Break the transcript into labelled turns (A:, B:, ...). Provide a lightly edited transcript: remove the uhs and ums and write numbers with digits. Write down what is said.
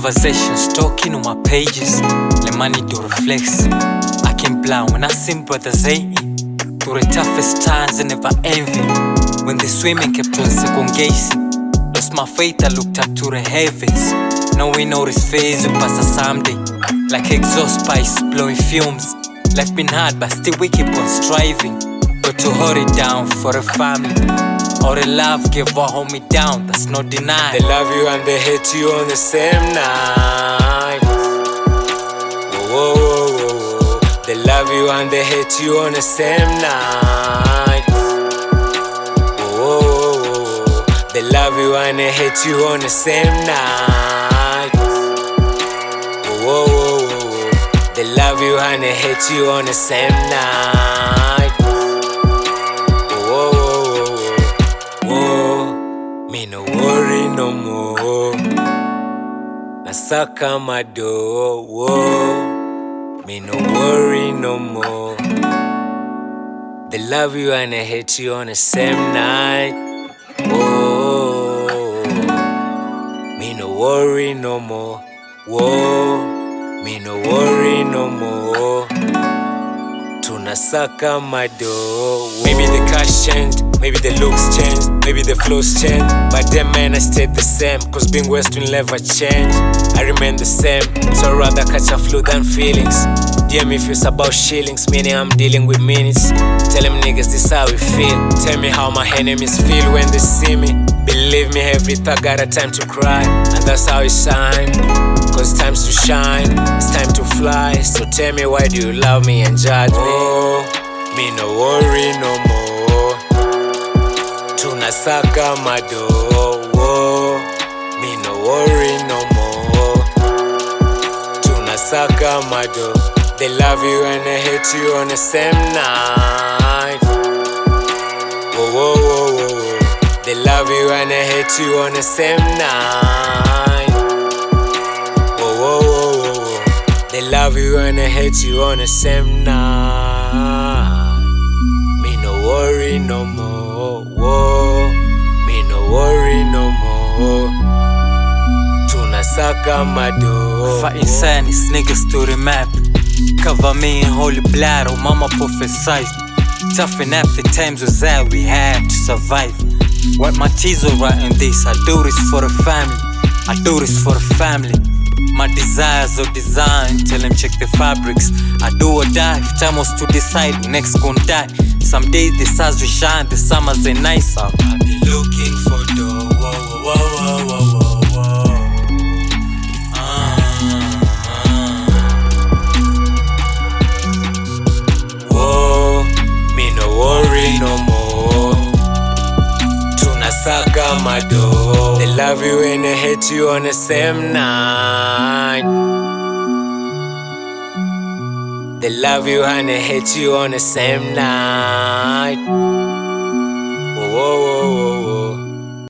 A: conversations talking on my pages. The money to reflex. I can blind when I seen brothers hating. Through the toughest times I never envy. When the swimming kept on second guessing. Lost my faith, I looked up to the heavens. Now we know this phase will pass us someday. Like exhaust pipes blowing fumes. Life been hard but still we keep on striving. Got to hold it down for the family. All the love gave our homie down, that's no deny.
B: They love you and they hate you on the same night. Whoa, whoa, whoa, whoa. They love you and they hate you on the same night. Whoa, whoa, whoa. They love you and they hate you on the same night. Whoa, whoa, whoa. They love you and they hate you on the same night. Whoa, whoa, whoa, whoa. Me no worry no more. Nasaka my door. Whoa. Me no worry no more. They love you and they hate you on the same night. Whoa. Me no worry no more. Whoa. Me no worry no more. Tunasaka my door. Maybe the cash changed, maybe the looks changed, maybe the flows changed, but them man I stayed the same. Cause being West will never change. I remain the same, so I'd rather catch a flu than feelings. DM if it's about shillings, meaning I'm dealing with minutes. Tell them niggas this how we feel. Tell me how my enemies feel when they see me. Believe me, every thought got a time to cry, and that's how it shine. Cause it's time to shine, it's time to fly. So tell me, why do you love me and judge me? Oh, me no worry no more. Tunasaka my door. Oh, me no worry no more. Tunasaka my door. They love you and they hate you on the same night. Whoa, whoa, whoa, whoa. They love you and they hate you on the same night. Whoa, whoa, whoa, whoa. They love you and they hate you on the same night. Me no worry no more. Whoa. Me no worry no more. Tunasaka my door.
A: Fighting sadness, niggas to the map. Cover me in holy blood, oh mama prophesied. Tough enough the times was that we had to survive. Wipe my tears all right in this. I do this for the family. I do this for the family. My desires of design, tell them check the fabrics. I do or die, if time was to decide, who next gon' die. Some days the stars will shine, the summers are nice. I be looking for the whoa, whoa, whoa, whoa, whoa, whoa.
B: Whoa, me no worry no more. Tunasaka my door. They love you and they hate you on the same night. They love you and they hate you on the same night. Whoa, whoa, whoa.